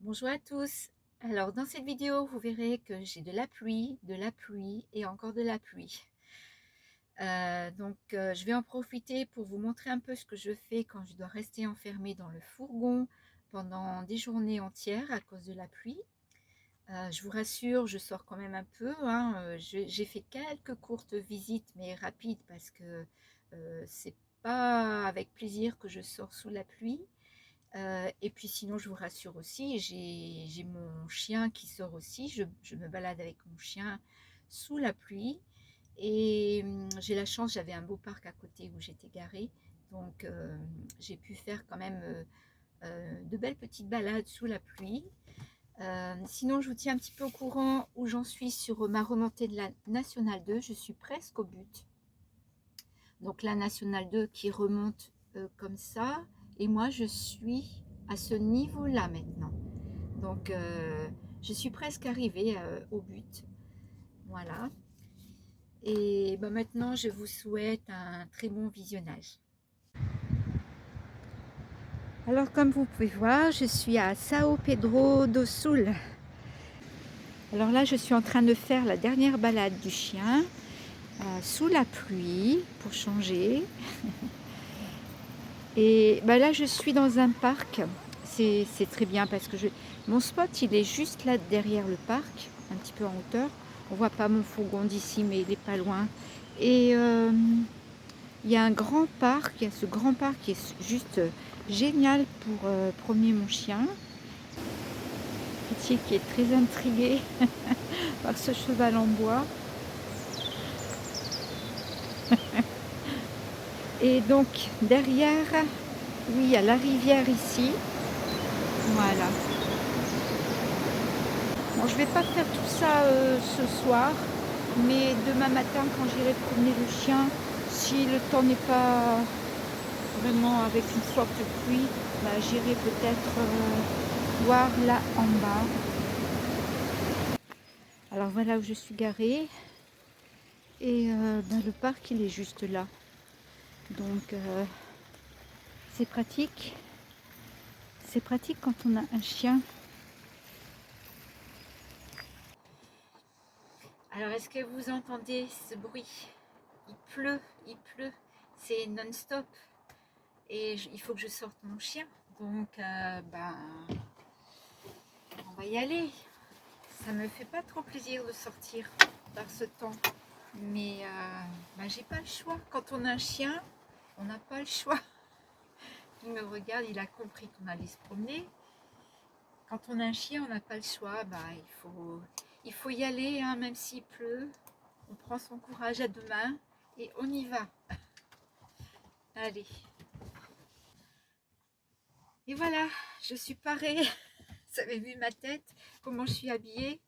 Bonjour à tous. Alors dans cette vidéo, vous verrez que j'ai de la pluie et encore de la pluie. Je vais en profiter pour vous montrer un peu ce que je fais quand je dois rester enfermée dans le fourgon pendant des journées entières à cause de la pluie. Je vous rassure, je sors quand même un peu, hein. J'ai fait quelques courtes visites, mais rapides parce que c'est pas avec plaisir que je sors sous la pluie. Et puis sinon, je vous rassure aussi, j'ai mon chien qui sort aussi. Je me balade avec mon chien sous la pluie. Et j'ai la chance, j'avais un beau parc à côté où j'étais garée. Donc j'ai pu faire quand même de belles petites balades sous la pluie. Sinon, je vous tiens un petit peu au courant où j'en suis sur ma remontée de la Nationale 2. Je suis presque au but. Donc la Nationale 2 qui remonte comme ça. Et moi, je suis à ce niveau-là maintenant. Donc, je suis presque arrivée au but. Voilà. Et ben, maintenant, je vous souhaite un très bon visionnage. Alors, comme vous pouvez voir, je suis à Sao Pedro do Sul. Alors là, je suis en train de faire la dernière balade du chien sous la pluie pour changer. Et ben là, je suis dans un parc. C'est très bien parce que mon spot, il est juste là derrière le parc, un petit peu en hauteur. On voit pas mon fourgon d'ici, mais il est pas loin. Et il y a un grand parc. Il y a ce grand parc qui est juste génial pour promener mon chien. Petit qui est très intrigué par ce cheval en bois. Et donc derrière, oui, il y a la rivière ici. Voilà. Bon, je vais pas faire tout ça ce soir, mais demain matin quand j'irai promener le chien, si le temps n'est pas vraiment avec une forte pluie, bah, j'irai peut-être voir là en bas. Alors voilà où je suis garée et le parc il est juste là, donc c'est pratique. C'est pratique quand on a un chien. Alors, est-ce que vous entendez ce bruit? Il pleut, c'est non-stop. Et il faut que je sorte mon chien. Donc, on va y aller. Ça me fait pas trop plaisir de sortir par ce temps. Mais j'ai pas le choix. Quand on a un chien, on n'a pas le choix. Il me regarde, il a compris qu'on allait se promener. Quand on a un chien, on n'a pas le choix. Il faut y aller, hein, même s'il pleut. On prend son courage à deux mains et on y va. Allez. Et voilà, je suis parée. Vous avez vu ma tête, comment je suis habillée.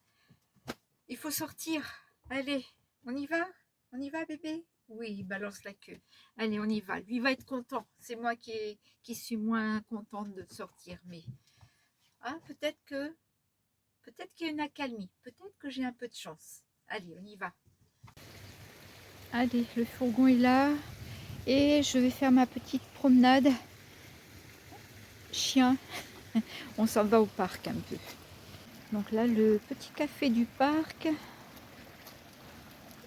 Il faut sortir. Allez, on y va? On y va, bébé? Oui, il balance la queue. Allez, on y va. Lui va être content. C'est moi qui suis moins contente de sortir. Mais peut-être qu'il y a une accalmie. Peut-être que j'ai un peu de chance. Allez, on y va. Allez, le fourgon est là. Et je vais faire ma petite promenade. Chien. On s'en va au parc un peu. Donc là, le petit café du parc.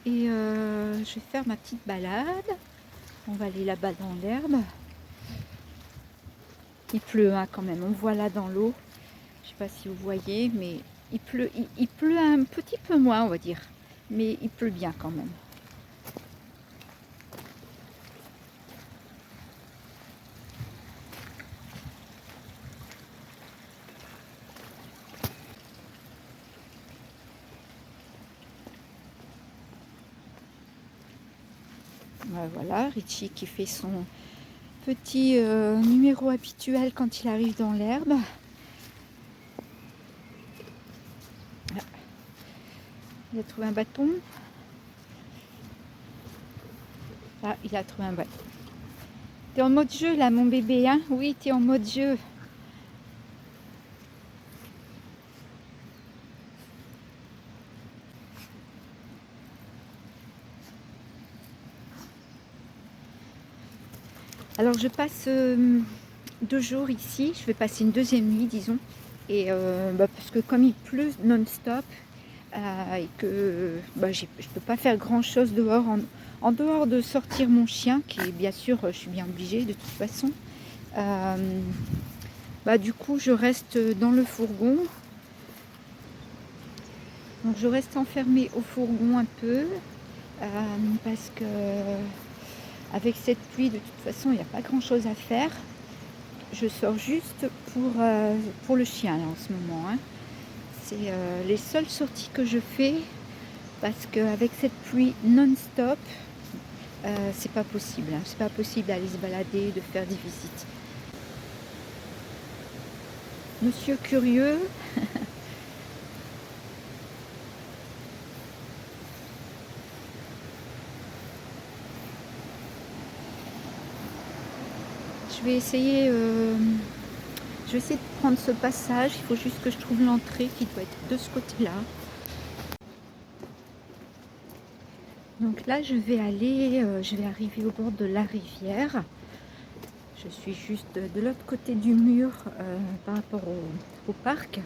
Et je vais faire ma petite balade. On va aller là-bas dans l'herbe. Il pleut hein, quand même. On voit là dans l'eau. Je ne sais pas si vous voyez, mais il pleut un petit peu moins, on va dire. Mais il pleut bien quand même. Voilà, Richie qui fait son petit numéro habituel quand il arrive dans l'herbe. Il a trouvé un bâton. Ah, il a trouvé un bâton. T'es en mode jeu là, mon bébé, hein? Oui, t'es en mode jeu. Alors je passe 2 jours ici. Je vais passer une deuxième nuit, disons. Et parce que comme il pleut non-stop, et que je peux pas faire grand chose dehors en dehors de sortir mon chien, qui est bien sûr, je suis bien obligée de toute façon. Du coup je reste dans le fourgon, donc je reste enfermée au fourgon un peu, parce que avec cette pluie de toute façon il n'y a pas grand chose à faire. Je sors juste pour le chien là en ce moment, hein. C'est les seules sorties que je fais, parce qu'avec cette pluie non-stop, c'est pas possible, hein. C'est pas possible d'aller se balader, de faire des visites. Monsieur curieux. Je vais essayer, je vais essayer de prendre ce passage. Il faut juste que je trouve l'entrée qui doit être de ce côté-là. Donc là, je vais arriver au bord de la rivière. Je suis juste de l'autre côté du mur, par rapport au parc.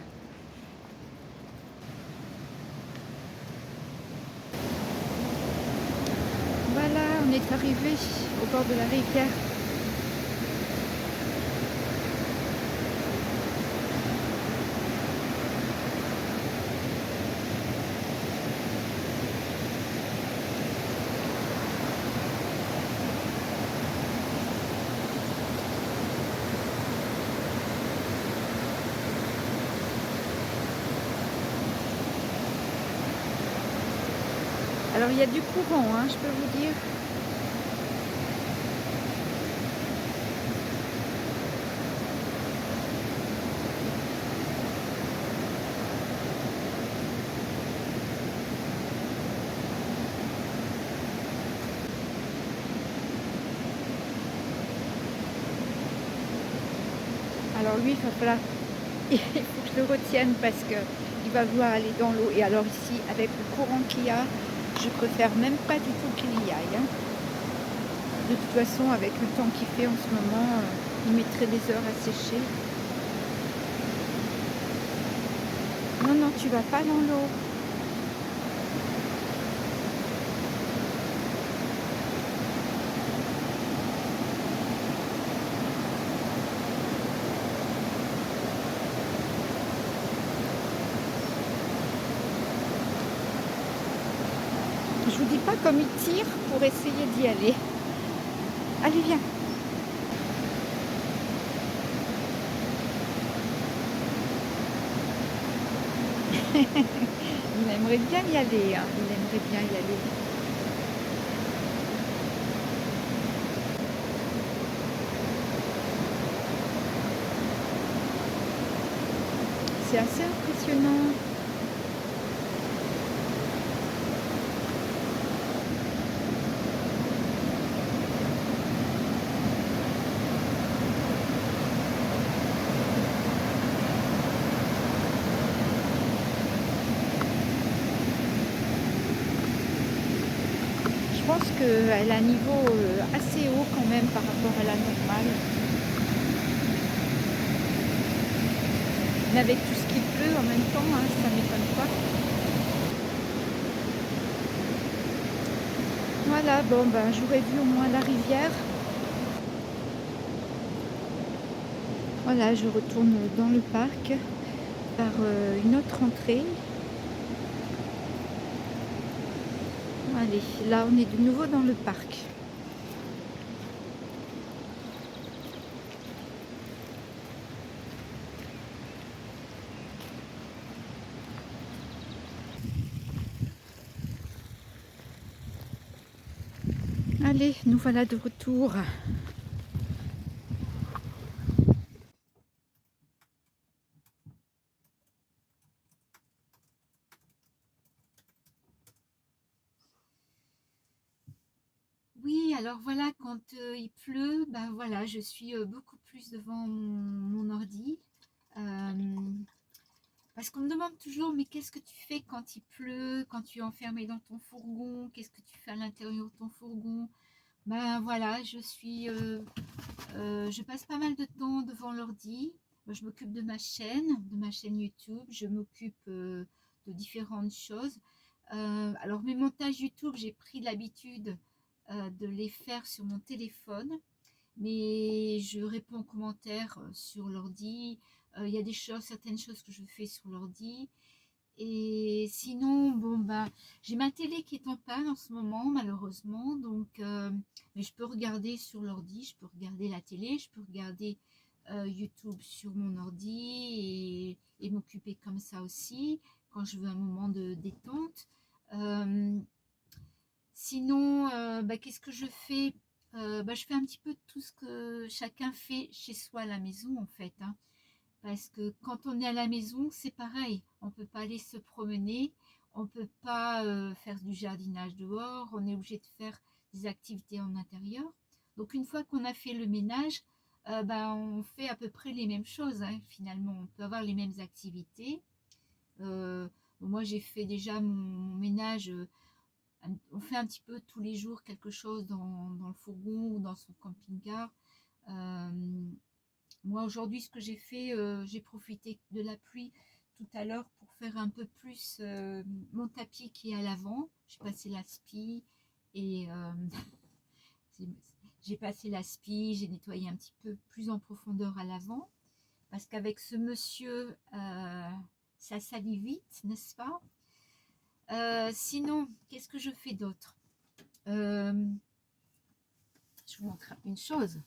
Voilà, on est arrivé au bord de la rivière. Alors il y a du courant, hein, je peux vous dire. Alors lui, il va falloir, il faut que je le retienne parce que il va vouloir aller dans l'eau. Et alors ici, avec le courant qu'il y a, je préfère même pas du tout qu'il y aille, hein. De toute façon, avec le temps qu'il fait en ce moment, il mettrait des heures à sécher. Non, non, tu vas pas dans l'eau. Je vous dis pas comme il tire pour essayer d'y aller. Allez, viens. Il aimerait bien y aller, hein. Il aimerait bien y aller. C'est assez impressionnant. Je pense qu'elle a un niveau assez haut quand même par rapport à la normale. Mais avec tout ce qui pleut en même temps, hein, ça m'étonne pas. Voilà, bon j'aurais vu au moins la rivière. Voilà, je retourne dans le parc par une autre entrée. Allez, là on est de nouveau dans le parc. Allez, nous voilà de retour. Oui, alors voilà, quand il pleut, voilà, je suis beaucoup plus devant mon ordi. Euh, Parce qu'on me demande toujours, mais qu'est-ce que tu fais quand il pleut, quand tu es enfermé dans ton fourgon? Qu'est-ce que tu fais à l'intérieur de ton fourgon? Ben voilà, je passe pas mal de temps devant l'ordi. Moi, je m'occupe de ma chaîne YouTube. Je m'occupe de différentes choses. Alors, mes montages YouTube, j'ai pris l'habitude de les faire sur mon téléphone. Mais je réponds aux commentaires sur l'ordi. Il y a certaines choses que je fais sur l'ordi. Et sinon, bon, bah, j'ai ma télé qui est en panne en ce moment, malheureusement. Donc, mais je peux regarder sur l'ordi, je peux regarder la télé, je peux regarder YouTube sur mon ordi et m'occuper comme ça aussi, quand je veux un moment de détente. Euh, Sinon, bah, qu'est-ce que je fais? Bah, je fais un petit peu tout ce que chacun fait chez soi à la maison, en fait, hein. Parce que quand on est à la maison, c'est pareil. On ne peut pas aller se promener, on ne peut pas faire du jardinage dehors, on est obligé de faire des activités en intérieur. Donc une fois qu'on a fait le ménage, bah, on fait à peu près les mêmes choses, hein, finalement. On peut avoir les mêmes activités. Moi, j'ai fait déjà mon ménage. On fait un petit peu tous les jours quelque chose dans le fourgon ou dans son camping-car. Euh, Moi, aujourd'hui, ce que j'ai fait, j'ai profité de la pluie tout à l'heure pour faire un peu plus mon tapis qui est à l'avant. J'ai passé l'aspi et j'ai passé l'aspi, j'ai nettoyé un petit peu plus en profondeur à l'avant. Parce qu'avec ce monsieur, ça salit vite, n'est-ce pas? Sinon, qu'est-ce que je fais d'autre? Euh, je vous montre une chose.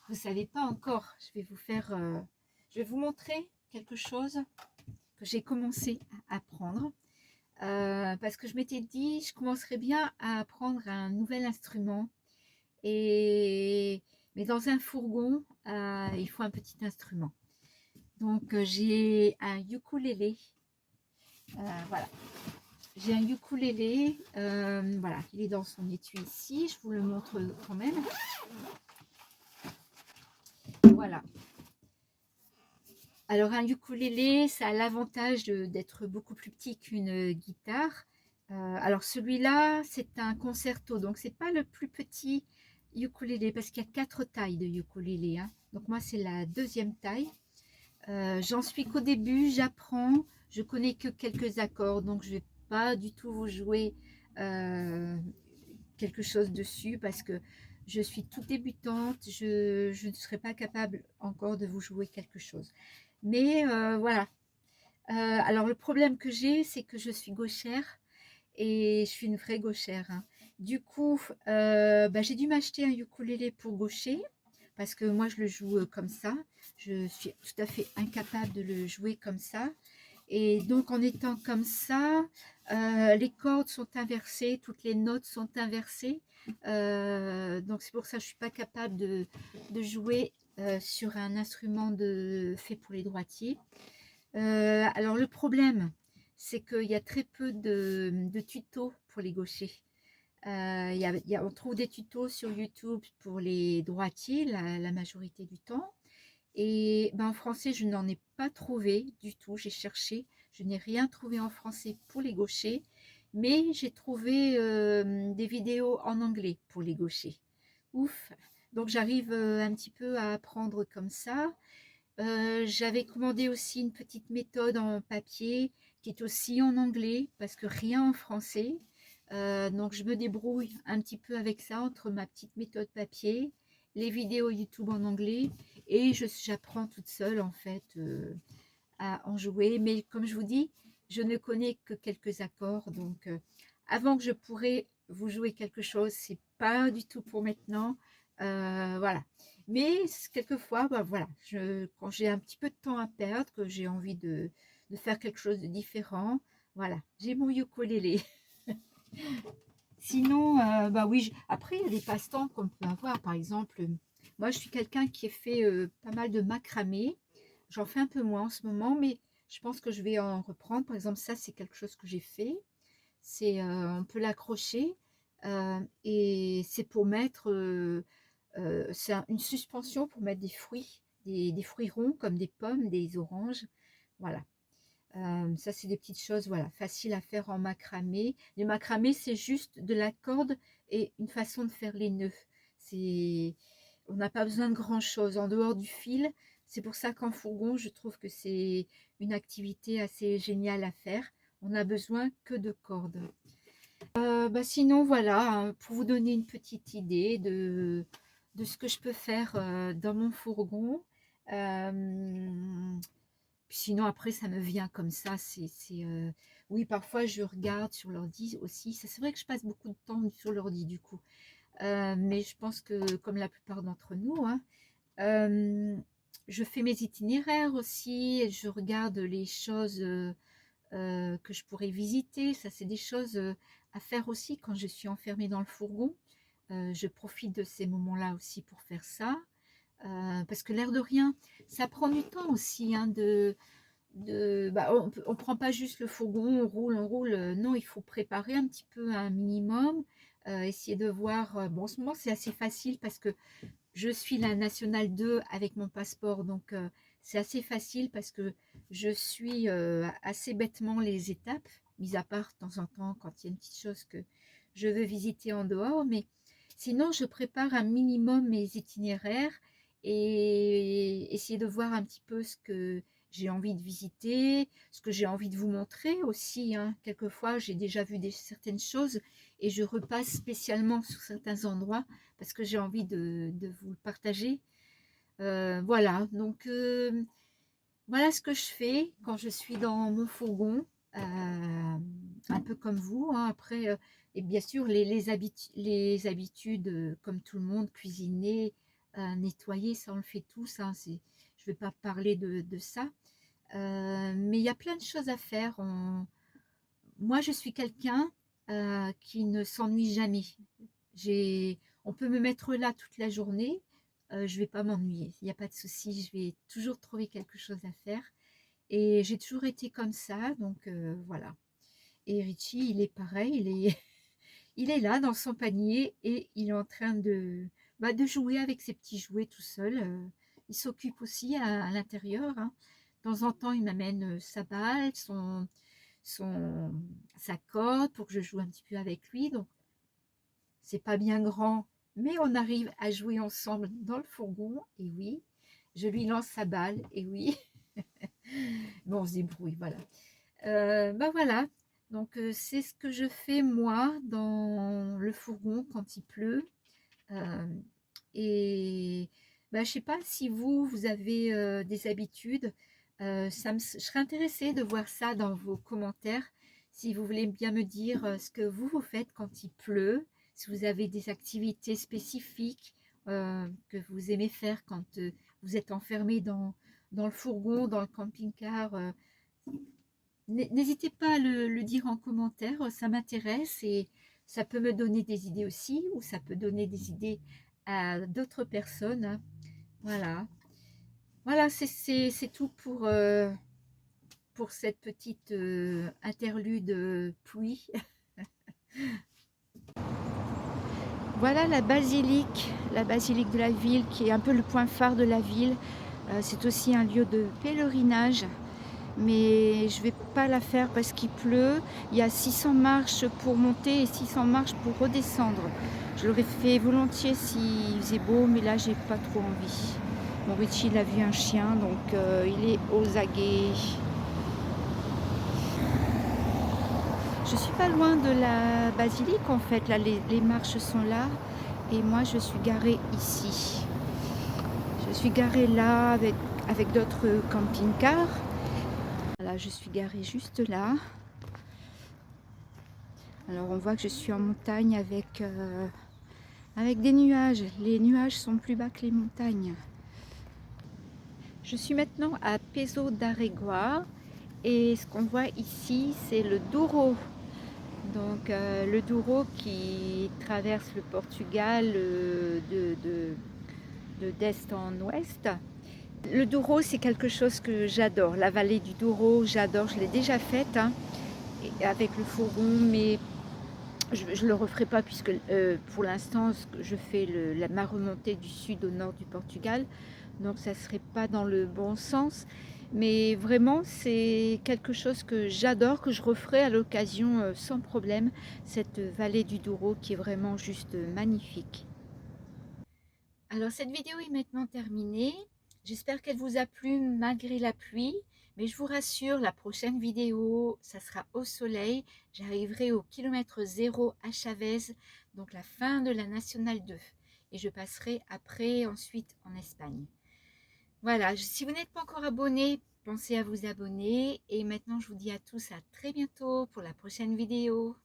Vous ne savez pas encore. Je vais vous montrer quelque chose que j'ai commencé à apprendre. Parce que je m'étais dit, je commencerais bien à apprendre un nouvel instrument. Mais dans un fourgon, il faut un petit instrument. Donc, j'ai un ukulélé. Voilà. J'ai un ukulélé. Voilà, il est dans son étui ici. Je vous le montre quand même. Voilà. Alors un ukulélé, ça a l'avantage d'être beaucoup plus petit qu'une guitare. Alors celui-là, c'est un concerto, donc c'est pas le plus petit ukulélé parce qu'il y a 4 tailles de ukulélé, hein. Donc moi, c'est la deuxième taille. J'en suis qu'au début, j'apprends. Je connais que quelques accords, donc je vais pas du tout vous jouer quelque chose dessus parce que je suis toute débutante. Je ne serai pas capable encore de vous jouer quelque chose. Mais voilà. Alors le problème que j'ai, c'est que je suis gauchère et je suis une vraie gauchère, hein. Du coup, bah, j'ai dû m'acheter un ukulélé pour gaucher parce que moi je le joue comme ça. Je suis tout à fait incapable de le jouer comme ça. Et donc en étant comme ça, les cordes sont inversées, toutes les notes sont inversées. Donc c'est pour ça que je ne suis pas capable de jouer sur un instrument fait pour les droitiers. Alors le problème, c'est qu'il y a très peu de tutos pour les gauchers. On trouve des tutos sur YouTube pour les droitiers la majorité du temps. Et ben, en français, je n'en ai pas trouvé du tout. J'ai cherché, je n'ai rien trouvé en français pour les gauchers, mais j'ai trouvé des vidéos en anglais pour les gauchers. Ouf! Donc j'arrive un petit peu à apprendre comme ça. J'avais commandé aussi une petite méthode en papier qui est aussi en anglais parce que rien en français. Donc je me débrouille un petit peu avec ça entre ma petite méthode papier, les vidéos YouTube en anglais et j'apprends toute seule en fait à en jouer. Mais comme je vous dis, je ne connais que quelques accords. Donc avant que je pourrais vous jouer quelque chose, c'est pas du tout pour maintenant. Voilà. Mais quelquefois, bah, voilà, quand j'ai un petit peu de temps à perdre, que j'ai envie de faire quelque chose de différent, voilà, j'ai mon ukulélé. Sinon, bah oui, après, il y a des passe-temps qu'on peut avoir. Par exemple, moi, je suis quelqu'un qui a fait pas mal de macramé. J'en fais un peu moins en ce moment, mais je pense que je vais en reprendre. Par exemple, ça, c'est quelque chose que j'ai fait. On peut l'accrocher et c'est pour mettre, c'est une suspension pour mettre des fruits, des fruits ronds comme des pommes, des oranges. Voilà. Ça, c'est des petites choses, voilà, faciles à faire en macramé. Le macramé, c'est juste de la corde et une façon de faire les nœuds. On n'a pas besoin de grand-chose. En dehors du fil, C'est pour ça qu'en fourgon, je trouve que c'est une activité assez géniale à faire. On n'a besoin que de cordes. Sinon, voilà, hein, pour vous donner une petite idée de ce que je peux faire dans mon fourgon. Puis sinon, après, ça me vient comme ça. Oui, parfois, je regarde sur l'ordi aussi. C'est vrai que je passe beaucoup de temps sur l'ordi, du coup. Mais je pense que, comme la plupart d'entre nous, hein, je fais mes itinéraires aussi. Et je regarde les choses que je pourrais visiter. Ça, c'est des choses à faire aussi quand je suis enfermée dans le fourgon. Je profite de ces moments-là aussi pour faire ça. Parce que l'air de rien, ça prend du temps aussi, hein, on prend pas juste le fourgon, on roule. Non, il faut préparer un petit peu un minimum. Essayer de voir. Bon, en ce moment, c'est assez facile parce que je suis la nationale 2 avec mon passeport, donc c'est assez facile parce que je suis assez bêtement les étapes, mis à part de temps en temps quand il y a une petite chose que je veux visiter en dehors, mais sinon je prépare un minimum mes itinéraires et essayer de voir un petit peu ce que j'ai envie de visiter, ce que j'ai envie de vous montrer aussi, hein. Quelquefois j'ai déjà vu certaines choses et je repasse spécialement sur certains endroits parce que j'ai envie de vous le partager. Voilà, donc voilà ce que je fais quand je suis dans mon fourgon, un peu comme vous, hein. Après, et bien sûr, les habitudes, comme tout le monde, cuisiner, nettoyer, ça on le fait tous, hein, je ne vais pas parler de ça. Mais il y a plein de choses à faire. Moi, je suis quelqu'un qui ne s'ennuie jamais. On peut me mettre là toute la journée, je ne vais pas m'ennuyer. Il n'y a pas de souci, je vais toujours trouver quelque chose à faire. Et j'ai toujours été comme ça, donc voilà. Et Richie, il est pareil, il est là dans son panier et il est en train de jouer avec ses petits jouets tout seul. Il s'occupe aussi à l'intérieur, hein. De temps en temps, il m'amène sa balle, son, sa corde pour que je joue un petit peu avec lui. Donc, c'est pas bien grand, mais on arrive à jouer ensemble dans le fourgon. Et oui, je lui lance sa balle. Et oui, bon, on se débrouille, voilà. Voilà, donc c'est ce que je fais moi dans le fourgon quand il pleut. Euh, et je sais pas si vous avez des habitudes. Je serais intéressée de voir ça dans vos commentaires. Si vous voulez bien me dire ce que vous faites quand il pleut, si vous avez des activités spécifiques que vous aimez faire quand vous êtes enfermé dans le fourgon, dans le camping-car. N'hésitez pas à le dire en commentaire, ça m'intéresse et ça peut me donner des idées aussi, ou ça peut donner des idées à d'autres personnes, hein. Voilà, voilà, c'est tout pour cette petite interlude pluie. Voilà la basilique de la ville qui est un peu le point phare de la ville. C'est aussi un lieu de pèlerinage. Mais je vais pas la faire parce qu'il pleut. Il y a 600 marches pour monter et 600 marches pour redescendre. Je l'aurais fait volontiers s'il faisait beau, mais là j'ai pas trop envie. Mon Richie il a vu un chien, donc il est aux aguets. Je suis pas loin de la basilique en fait. Là les marches sont là et moi je suis garée ici. Je suis garée là avec d'autres camping-cars. Là, je suis garée juste là. Alors, on voit que je suis en montagne avec des nuages. Les nuages sont plus bas que les montagnes. Je suis maintenant à Peso d'Arregua et ce qu'on voit ici, c'est le Douro. Donc, le Douro qui traverse le Portugal d'est en ouest. Le Douro, c'est quelque chose que j'adore. La vallée du Douro, j'adore. Je l'ai déjà faite, hein, avec le fourgon, mais je ne le referai pas puisque pour l'instant, je fais ma remontée du sud au nord du Portugal. Donc, ça ne serait pas dans le bon sens. Mais vraiment, c'est quelque chose que j'adore, que je referai à l'occasion sans problème. Cette vallée du Douro qui est vraiment juste magnifique. Alors, cette vidéo est maintenant terminée. J'espère qu'elle vous a plu malgré la pluie, mais je vous rassure, la prochaine vidéo, ça sera au soleil. J'arriverai au kilomètre 0 à Chavez, donc la fin de la Nationale 2. Et je passerai après ensuite en Espagne. Voilà, si vous n'êtes pas encore abonné, pensez à vous abonner. Et maintenant, je vous dis à tous à très bientôt pour la prochaine vidéo.